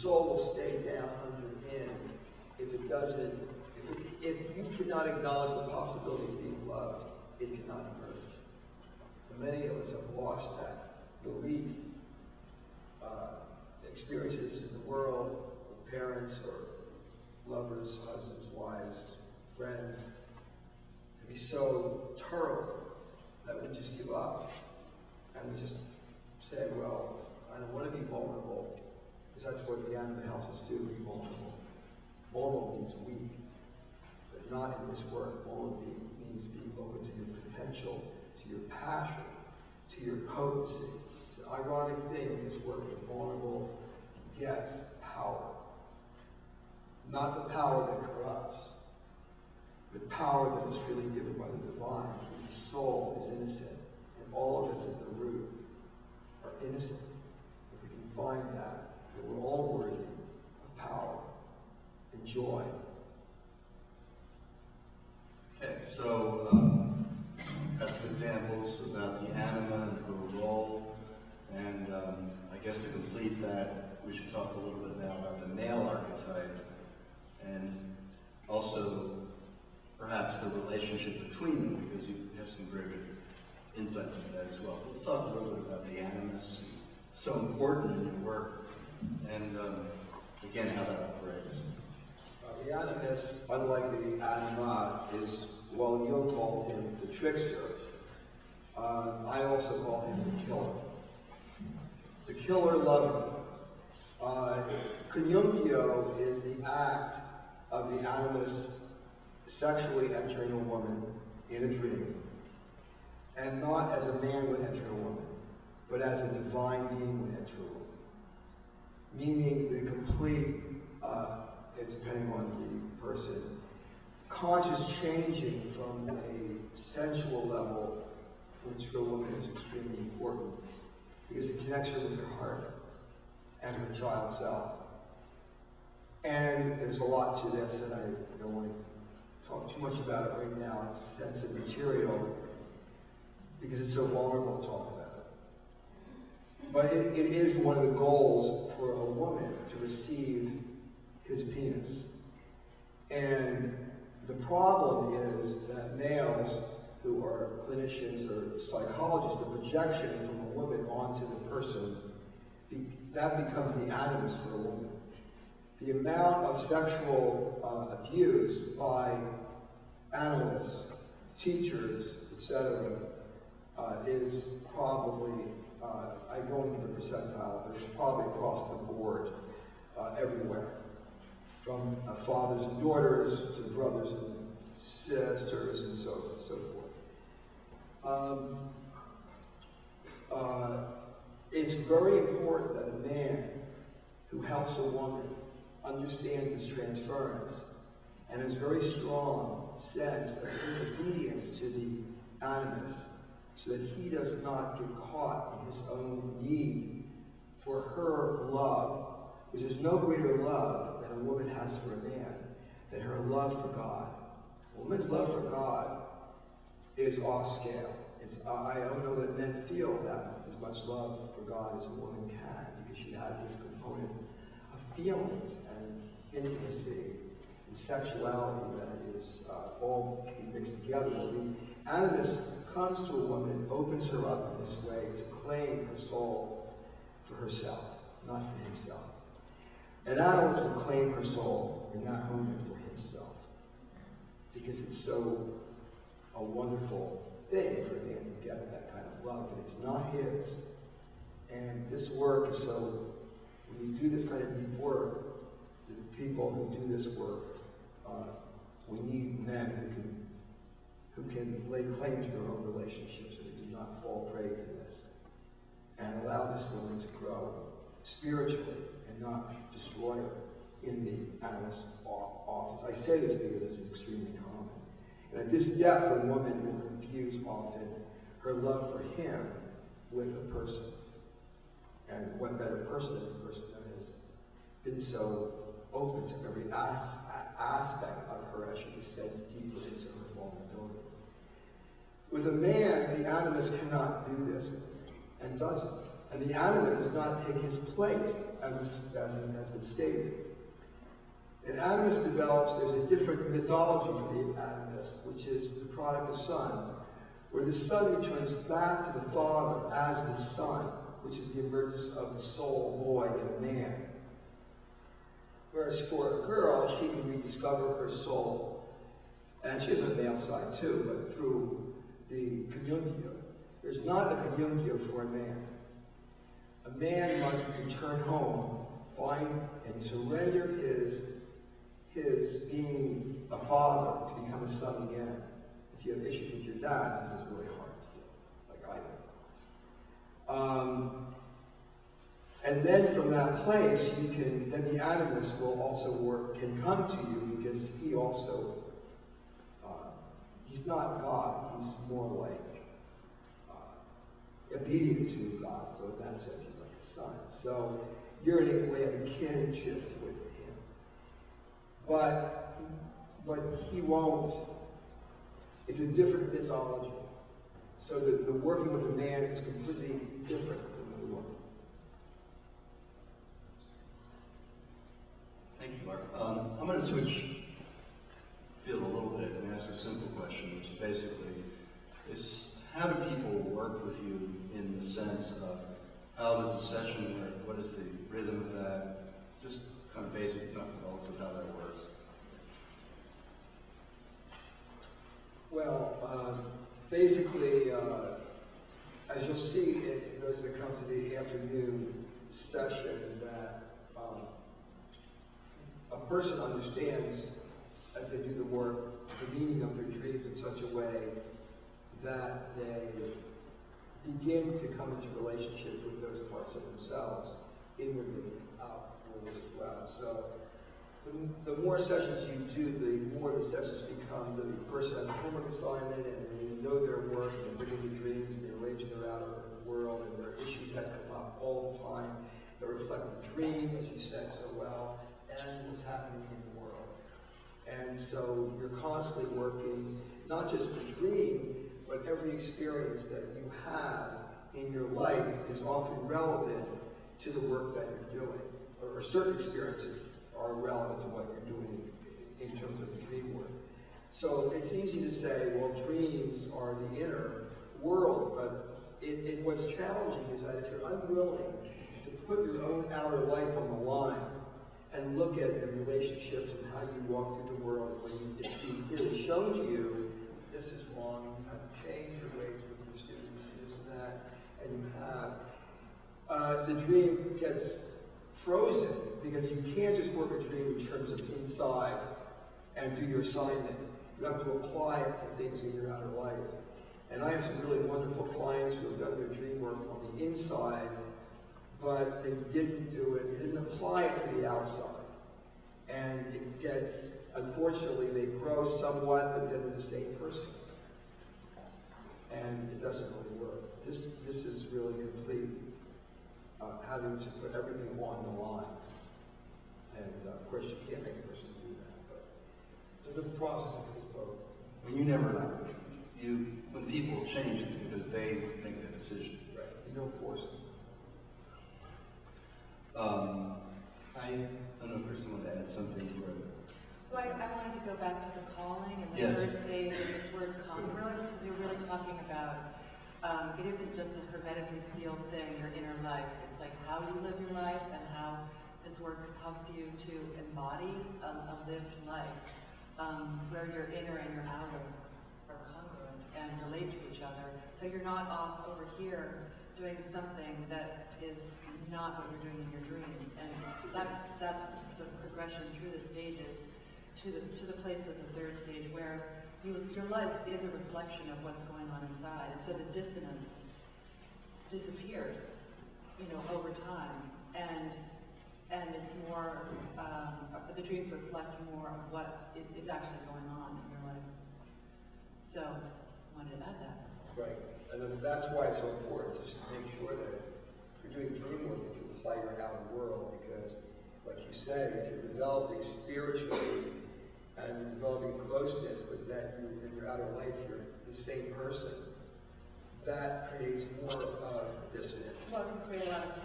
soul will stay down under in if it doesn't, if you cannot acknowledge the possibility of being loved, it cannot emerge. And many of us have lost that belief. Experiences in the world, with parents or lovers, husbands, wives, friends, can be so terrible that we just give up and we just say, well, I don't want to be vulnerable, because that's what the animal helps us do, be vulnerable. Vulnerable means weak, but not in this work. Vulnerable means being open to your potential, to your passion, to your potency. It's an ironic thing in this work that vulnerable gets power. Not the power that corrupts, but power that is freely given by the divine. The soul is innocent, and all of us at the root are innocent. If we can find that we're all worthy of power and joy. Okay, so got some examples about the anima and her role, and I guess to complete that, we should talk a little bit now about the male archetype, and also perhaps the relationship between them, because you have some very good insights into that as well. Let's talk a little bit about the animus, so important in your work, and again, how that operates. The animus, unlike the anima, is, well, Jung called him the trickster. I also call him the killer. The killer lover. Conjunctio is the act of the animus sexually entering a woman in a dream, and not as a man would enter a woman, but as a divine being would enter a woman. Meaning the complete, depending on the person, conscious changing from a sensual level, which for a woman is extremely important, because it connects her with her heart and her child self. And there's a lot to this, and I don't want to talk too much about it right now. It's sensitive material, because it's so vulnerable to talk about it. But it is one of the goals for a woman to receive his penis. And the problem is that males who are clinicians or psychologists, the projection from a woman onto the person, that becomes the animus for a woman. The amount of sexual abuse by analysts, teachers, etc., is probably, I don't give a percentile, but it's probably across the board everywhere. From fathers and daughters to brothers and sisters and so forth. It's very important that a man who helps a woman understands his transference and has very strong sense of his obedience to the animus, so that he does not get caught in his own need for her love, which is no greater love than a woman has for a man, than her love for God. A woman's love for God is off scale. I don't know that men feel that as much love for God as a woman can, because she has this component of feelings and intimacy and sexuality that is all mixed together. Well, the animus comes to a woman, opens her up in this way to claim her soul for herself, not for himself. An analyst will claim her soul in that moment for himself, because it's so a wonderful thing for a man to get that kind of love, but it's not his. And this work is so, when you do this kind of deep work, the people who do this work, we need men who can lay claim to their own relationships, so they do not fall prey to this, and allow this woman to grow spiritually and not destroy her in the analyst office. I say this because this is extremely common. And at this depth, a woman will confuse often her love for him with a person. And what better person than a person that has been so open to every aspect of her as she descends deeper into her vulnerability. With a man, the animus cannot do this, and doesn't. And the anima does not take his place, as has been stated. An animist develops, there's a different mythology for the animist, which is the prodigal son, where the son returns back to the father as the son, which is the emergence of the soul boy in a man. Whereas for a girl, she can rediscover her soul, and she has a male side too, but through the communio. There's not a communio for a man. A man must return home, find and surrender his being a father to become a son again. If you have issues with your dad, this is really hard to do, like I do. And then from that place, then the animist will also can come to you, because he also, he's not God, he's more like obedient to God, so in that sense he's like a son. So you're in a way of a kinship with him. But he won't, it's a different mythology. So the working with a man is completely different than the woman. Thank you, Mark. I'm going to switch field a little bit and ask a simple question, which basically is, how do people work with you in the sense of how does a session work? What is the rhythm of that? Just kind of basic nuts and bolts of how that works. Well, basically, as you'll see, those that come to the afternoon session, that a person understands, as they do the work, the meaning of their dreams in such a way that they begin to come into relationship with those parts of themselves, inwardly and outwardly as well. So the more sessions you do, the more the sessions become the person has a homework assignment, and they know their work, and they're bringing their dreams, and they relate to their outer world, and there are issues that come up all the time that reflect the dream, as you said so well, and what's happening in the world. And so you're constantly working, not just the dream, but every experience that you have in your life is often relevant to the work that you're doing, or certain experiences are relevant to what you're doing in terms of the dream work. So it's easy to say, well, dreams are the inner world, but what's challenging is that if you're unwilling to put your own outer life on the line and look at the relationships and how you walk through the world, when it's being clearly shown to you, this is wrong, you have to change your ways with your students, this and that, and you have, the dream gets frozen, because you can't just work a dream in terms of inside and do your assignment. You have to apply it to things in your outer life. And I have some really wonderful clients who have done their dream work on the inside, but they didn't do it, they didn't apply it to the outside. And it gets, unfortunately, they grow somewhat, but then they're the same person. And it doesn't really work. This is really complete, having to put everything on the line. And of course, you can't make a person do that, but it's a process of both. When when people change, it's because they make the decision. Right. You don't force them. I don't know if Christa wanted to add something for it. Well, I wanted to go back to the calling and the Yes. third stage of this word congruence, because you're really talking about, it isn't just a hermetically sealed thing, your inner life. It's like how you live your life and how this work helps you to embody a lived life, where your inner and your outer are congruent and relate to each other. So you're not off over here doing something that is not what you're doing in your dream. And that's the progression through the stages to the place of the third stage, where your life is a reflection of what's going on inside. And so the dissonance disappears, over time. And it's more, the dreams reflect more of what is actually going on in your life. So, I wanted to add that. Right. And then that's why it's so important just to make sure that if you're doing dream work, if you apply your outer world, because, like you said, if you're developing spiritually and developing closeness, but that in your outer life you're the same person, that creates more dissonance. Well, it can create a lot of tension.